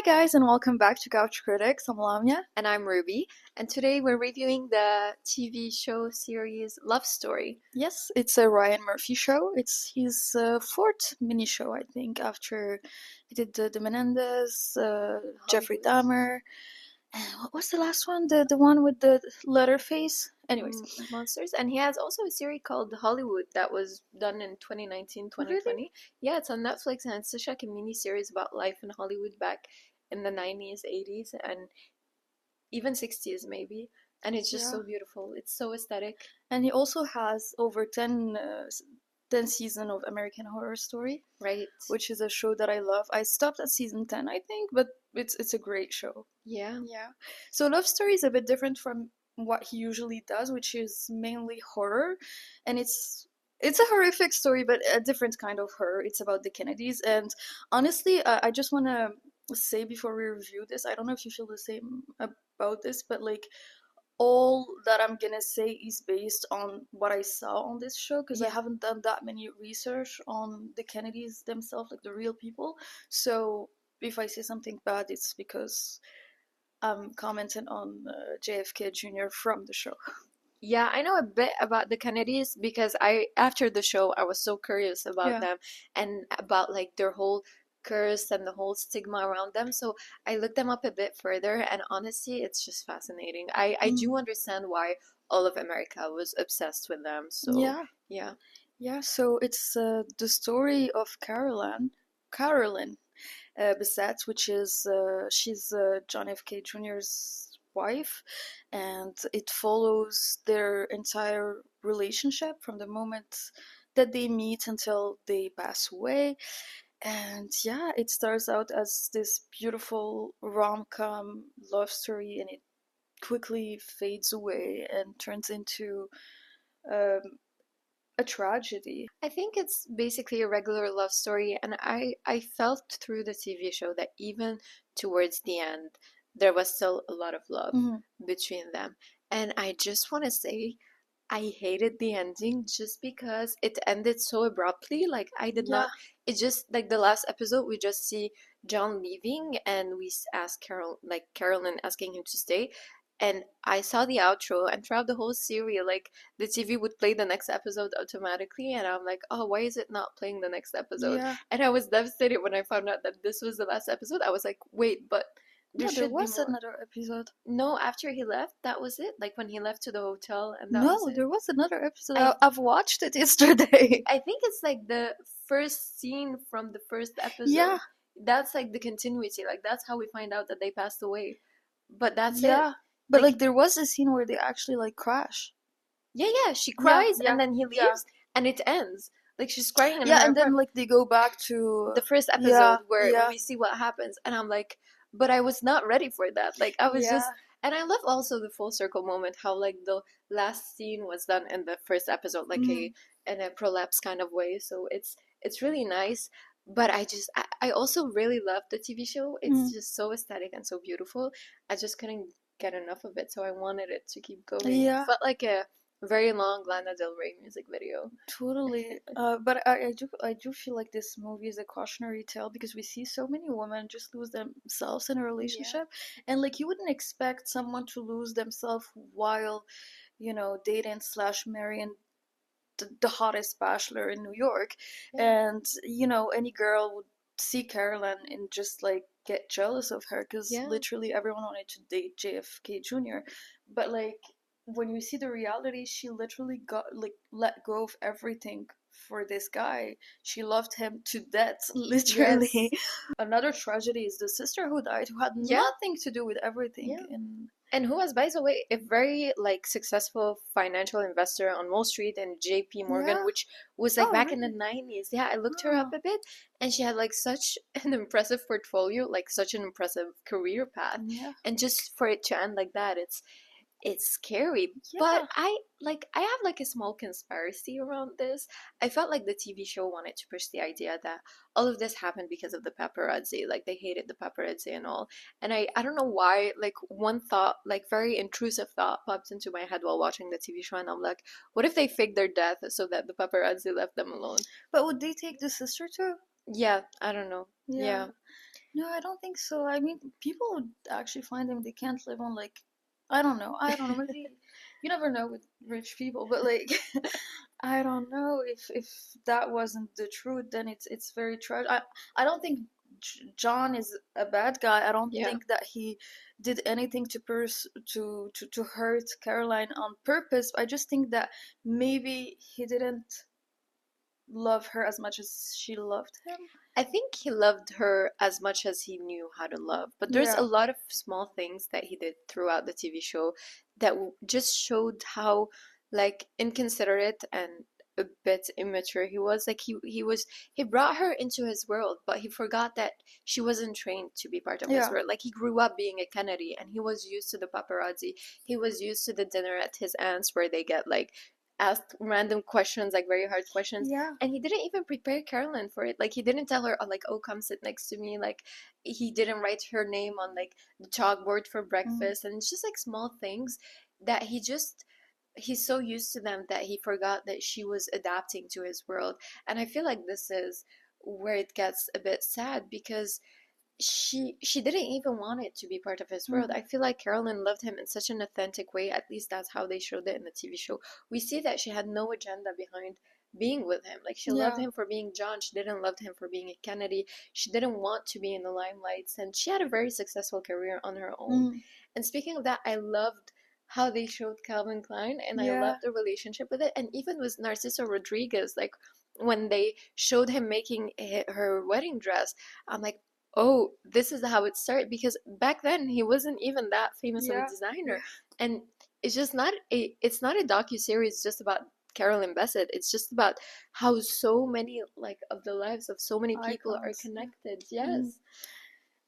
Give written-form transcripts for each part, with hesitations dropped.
guys, and welcome back to Couch Critics. I'm Lamia. And I'm Ruby, and today we're reviewing the TV show series Love Story. Yes, it's a Ryan Murphy show. It's his fourth mini show, I think, after he did the Menendez, Jeffrey Dahmer. And what was the last one? The one with the letter face? Anyways. Monsters. And he has also a series called Hollywood that was done in 2019, 2020. Really? Yeah, it's on Netflix, and it's such like a mini series about life in Hollywood back in the 90s, 80s, and even 60s maybe. And it's just so beautiful. It's so aesthetic. And he also has over 10 season of American Horror Story, right? Which is a show that I love. I stopped at season 10, I think, but it's a great show. Yeah. So Love Story is a bit different from what he usually does, which is mainly horror, and it's a horrific story, but a different kind of horror. It's about the Kennedys, and honestly, I just want to say before we review this, I don't know if you feel the same about this, but like all that I'm gonna say is based on what I saw on this show, because I haven't done that many research on the Kennedys themselves, like the real people. So if I say something bad, it's because I'm commenting on JFK Jr. from the show. Yeah, I know a bit about the Kennedys because after the show, I was so curious about them and about like their whole curse and the whole stigma around them. So I looked them up a bit further, and honestly, it's just fascinating. I do understand why all of America was obsessed with them. So yeah. So it's the story of Carolyn Bessette, which is she's John F. K. Jr.'s wife, and it follows their entire relationship from the moment that they meet until they pass away. And yeah, it starts out as this beautiful rom-com love story, and it quickly fades away and turns into um, a tragedy. I think it's basically a regular love story, and I felt through the TV show that even towards the end, there was still a lot of love between them. And I just want to say, I hated the ending just because it ended so abruptly. Like, I did not, it just, like the last episode, we just see John leaving, and we ask Carolyn asking him to stay. And I saw the outro, and throughout the whole series, like the TV would play the next episode automatically, and I'm like, oh, why is it not playing the next episode? And I was devastated when I found out that this was the last episode. I was like, wait, but there was another episode. No, after he left, that was it. Like when he left to the hotel, and there was another episode. I've watched it yesterday. I think it's like the first scene from the first episode. Yeah, that's like the continuity. Like that's how we find out that they passed away. But that's it. But like there was a scene where they actually like crash. Yeah, she cries and then he leaves and it ends. Like she's crying in and then like they go back to the first episode where we see what happens, and I'm like, but I was not ready for that. Like I was just, and I love also the full circle moment, how like the last scene was done in the first episode, like in a prolapse kind of way. So it's really nice. But I also really love the TV show. It's just so aesthetic and so beautiful. I just couldn't get enough of it, so I wanted it to keep going. It felt like a very long Lana Del Rey music video. Totally. But I do feel like this movie is a cautionary tale, because we see so many women just lose themselves in a relationship, and like you wouldn't expect someone to lose themselves while, dating / marrying the hottest bachelor in New York, and any girl would see Carolyn and just like get jealous of her, because literally everyone wanted to date JFK Jr. But like when you see the reality, she literally got like let go of everything for this guy. She loved him to death, literally. Another tragedy is the sister who died, who had nothing to do with everything. And who was, by the way, a very like successful financial investor on Wall Street and JP Morgan, which was like back in the 90s. Yeah, I looked her up a bit, and she had like such an impressive portfolio, like such an impressive career path. And just for it to end like that, it's scary. But I have like a small conspiracy around this. I felt like the TV show wanted to push the idea that all of this happened because of the paparazzi. Like they hated the paparazzi and all. And I don't know why, like one thought, like very intrusive thought popped into my head while watching the TV show, and I'm like, what if they faked their death so that the paparazzi left them alone? But would they take the sister too? Yeah, I don't know. Yeah. No, I don't think so. I mean, people would actually find them, they can't live on like, I don't know, maybe you never know with rich people, but like I don't know if that wasn't the truth, then it's very tragic. I don't think John is a bad guy. I don't Yeah. think that he did anything to hurt Caroline on purpose. I just think that maybe he didn't love her as much as she loved him. I think he loved her as much as he knew how to love. But there's a Yeah. lot of small things that he did throughout the TV show that just showed how like inconsiderate and a bit immature he was. Like he brought her into his world, but he forgot that she wasn't trained to be part of his Yeah. world. Like he grew up being a Kennedy and he was used to the paparazzi. He was used to the dinner at his aunt's where they get like asked random questions, like very hard questions, Yeah. and he didn't even prepare Carolyn for it. Like he didn't tell her, oh, like, oh, come sit next to me. Like he didn't write her name on like the chalkboard for Mm. breakfast, and it's just like small things that he's so used to them that he forgot that she was adapting to his world. And I feel like this is where it gets a bit sad because she didn't even want it to be part of his world. Mm. I feel like Carolyn loved him in such an authentic way. At least that's how they showed it in the TV show. We see that she had no agenda behind being with him. Like she loved Yeah. him for being John. She didn't love him for being a Kennedy. She didn't want to be in the limelights, and she had a very successful career on her own. Mm. And speaking of that, I loved how they showed Calvin Klein, and I Yeah. loved the relationship with it. And even with Narciso Rodriguez, like when they showed him making her wedding dress, I'm like, oh, this is how it started, because back then he wasn't even that famous of a Yeah. designer. Yeah. And it's not a docu-series just about Carolyn Bessette. It's just about how so many like of the lives of so many people are Icons. Yeah. connected. Mm. Yes.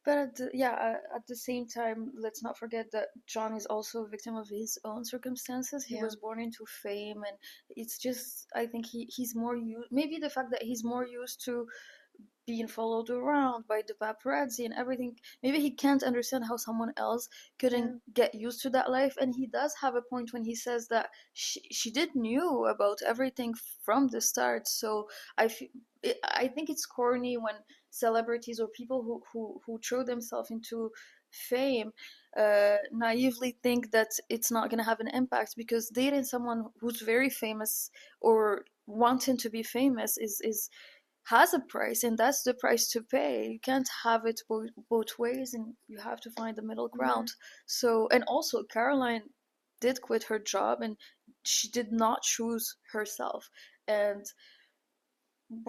But at the same time, let's not forget that John is also a victim of his own circumstances. He Yeah. was born into fame, and it's just I think he's more used. Maybe the fact that he's more used to being followed around by the paparazzi and everything. Maybe he can't understand how someone else couldn't Yeah. get used to that life. And he does have a point when he says that she did knew about everything from the start. So I think it's corny when celebrities or people who throw themselves into fame naively think that it's not going to have an impact, because dating someone who's very famous or wanting to be famous is has a price, and that's the price to pay. You can't have it both ways, and you have to find the middle Yeah. ground. So, and also Caroline did quit her job, and she did not choose herself. And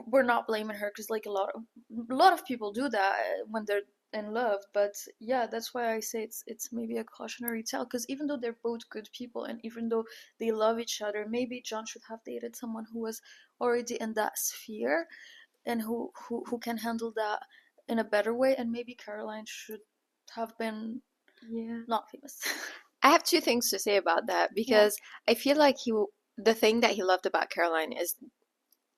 we're not blaming her, because like a lot of people do that when they're in love. But yeah, that's why I say it's maybe a cautionary tale, because even though they're both good people and even though they love each other, maybe John should have dated someone who was already in that sphere and who can handle that in a better way. And maybe Caroline should have been Yeah. not famous. I have two things to say about that, Yeah. because I feel like the thing that he loved about Caroline is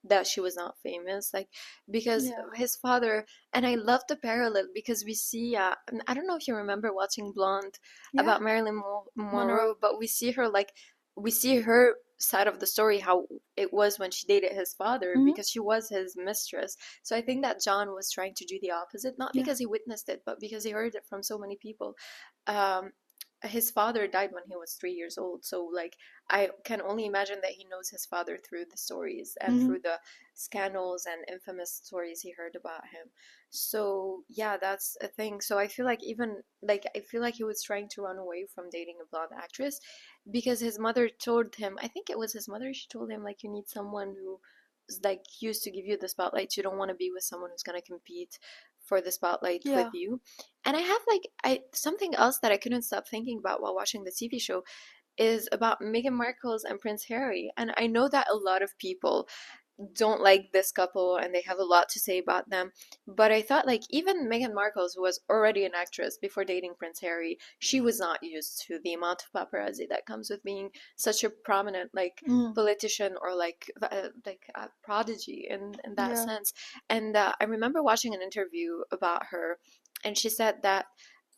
that she was not famous, like because Yeah. his father. And I love the parallel because we see and I don't know if you remember watching Blonde Yeah. about Marilyn Monroe. Monroe, but we see her like we see her side of the story, how it was when she dated his father, Hmm. because she was his mistress. So I think that John was trying to do the opposite, not Yeah. because he witnessed it, but because he heard it from so many people. um his father died when he was 3 years old, so like I can only imagine that he knows his father through the stories and Hmm. through the scandals and infamous stories he heard about him. So yeah, that's a thing. So I feel like even like I feel like he was trying to run away from dating a blonde actress because his mother told him, I think it was his mother, she told him like you need someone who is like used to give you the spotlight. You don't want to be with someone who's going to compete for the spotlight with Yeah. you. And I have like I something else that I couldn't stop thinking about while watching the TV show is about Meghan Markle's and Prince Harry. And I know that a lot of people don't like this couple and they have a lot to say about them. But I thought like even Meghan Markle, who was already an actress before dating Prince Harry, she was not used to the amount of paparazzi that comes with being such a prominent like Mm. politician or like a prodigy in that Yeah. sense. And I remember watching an interview about her, and she said that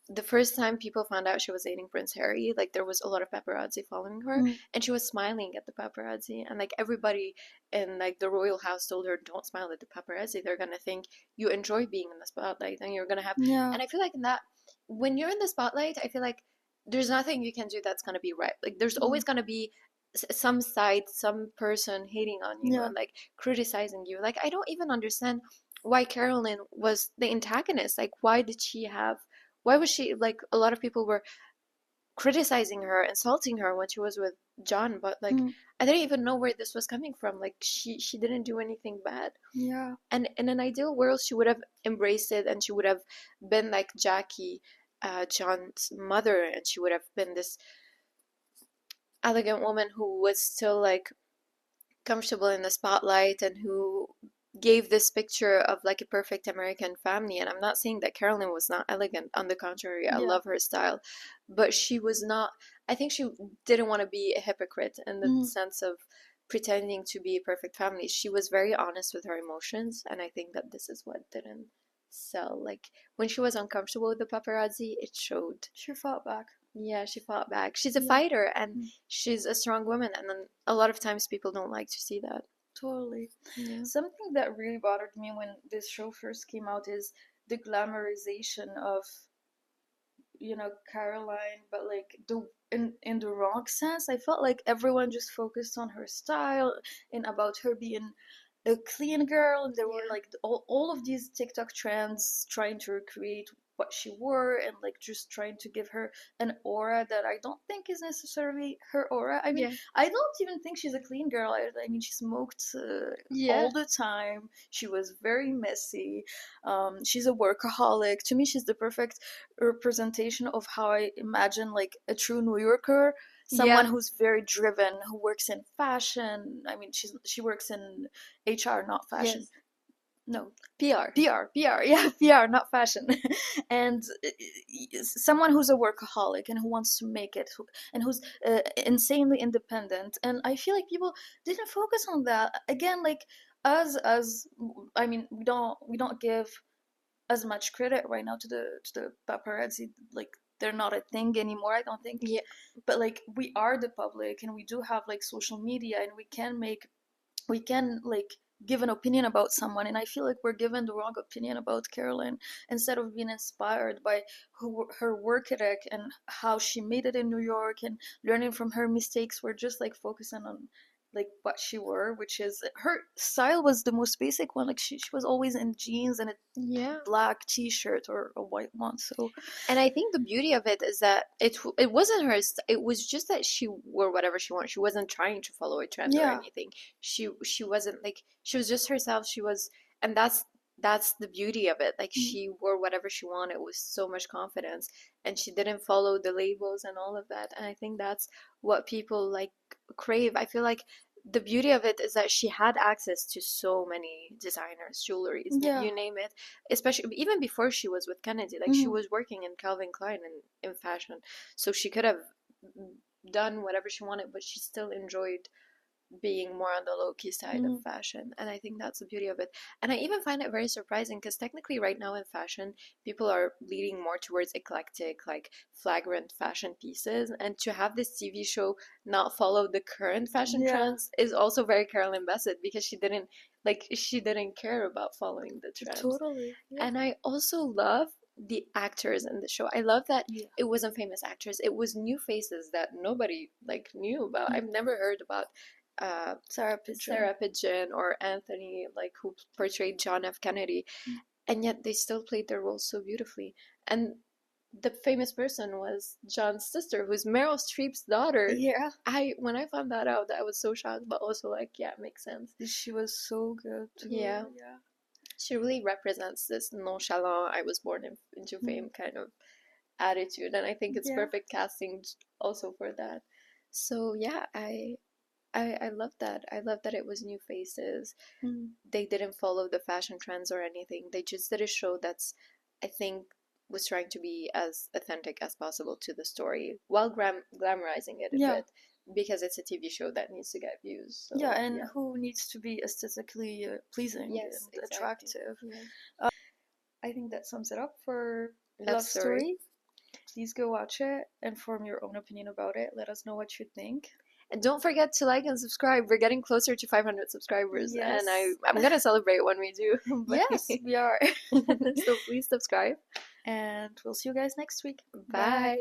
the first time people found out she was dating Prince Harry, like there was a lot of paparazzi following her, and she was smiling at the paparazzi, and like everybody in like the royal house told her, "Don't smile at the paparazzi. They're gonna think you enjoy being in the spotlight, and you're gonna have." Yeah. And I feel like in that, when you're in the spotlight, I feel like there's nothing you can do that's gonna be right. Like there's always gonna be some side, some person hating on you and like criticizing you. Like I don't even understand why Carolyn was the antagonist. Like why was she like, a lot of people were criticizing her, insulting her when she was with John, but like I didn't even know where this was coming from. Like she didn't do anything bad. Yeah. And in an ideal world, she would have embraced it, and she would have been like Jackie, John's mother, and she would have been this elegant woman who was still like comfortable in the spotlight and who gave this picture of like a perfect American family. And I'm not saying that Carolyn was not elegant. On the contrary, I love her style, but she was not. I think she didn't want to be a hypocrite in the sense of pretending to be a perfect family. She was very honest with her emotions, and I think that this is what didn't sell. Like when she was uncomfortable with the paparazzi, it showed. She fought back. Yeah, she fought back. She's a fighter, and she's a strong woman, and then a lot of times people don't like to see that. Totally. Yeah. Something that really bothered me when this show first came out is the glamorization of, you know, Caroline, but like in the wrong sense. I felt like everyone just focused on her style and about her being a clean girl, and there were like all of these TikTok trends trying to recreate what she wore and like just trying to give her an aura that I don't think is necessarily her aura. I mean, I don't even think she's a clean girl. I mean, she smoked all the time. She was very messy. She's a workaholic. To me, she's the perfect representation of how I imagine like a true New Yorker. Someone who's very driven, who works in fashion. I mean, she works in HR, not fashion. Yes. No, PR. Yeah, PR, not fashion. And someone who's a workaholic and who wants to make it, and who's insanely independent. And I feel like people didn't focus on that. Again, like as I mean, we don't give as much credit right now to the paparazzi. Like they're not a thing anymore, I don't think. Yeah. But like we are the public, and we do have like social media, and we can like give an opinion about someone. And I feel like we're given the wrong opinion about Caroline instead of being inspired by her work ethic and how she made it in New York and learning from her mistakes. We're just like focusing on like what she wore, which is her style was the most basic one. Like she was always in jeans and a black t-shirt or a white one. So, and I think the beauty of it is that it wasn't her. It was just that she wore whatever she wanted. She wasn't trying to follow a trend or anything. She wasn't like, she was just herself. She was, and that's the beauty of it. Like she wore whatever she wanted with so much confidence, and she didn't follow the labels and all of that. And I think that's what people like crave. I feel like the beauty of it is that she had access to so many designers, jewelries, you name it. Especially even before she was with Kennedy, like she was working in Calvin Klein and in fashion, so she could have done whatever she wanted, but she still enjoyed being more on the low-key side of fashion. And I think that's the beauty of it. And I even find it very surprising because technically right now in fashion, people are leading more towards eclectic, like flagrant fashion pieces. And to have this TV show not follow the current fashion trends is also very Carolyn Bessette, because she didn't care about following the trends. Totally. And I also love the actors in the show. I love that it wasn't famous actors. It was new faces that nobody like knew about. I've never heard about Sarah Pidgeon or Anthony, like who portrayed John F. Kennedy, and yet they still played their roles so beautifully. And the famous person was John's sister, who's Meryl Streep's daughter. Yeah. When I found that out, I was so shocked, but also like, yeah, it makes sense. She was so good too. Yeah. She really represents this nonchalant, I was born into fame kind of attitude, and I think it's perfect casting also for that. So yeah, I love that. I love that it was new faces. They didn't follow the fashion trends or anything. They just did a show that's, I think, was trying to be as authentic as possible to the story while glamorizing it a bit, because it's a TV show that needs to get views. So, who needs to be aesthetically pleasing and attractive. I think that sums it up for Love Story. please go watch it and form your own opinion about it. Let us know what you think. And don't forget to like and subscribe. We're getting closer to 500 subscribers, and I'm gonna celebrate when we do. Yes, we are. So please subscribe. And we'll see you guys next week. Bye. Bye.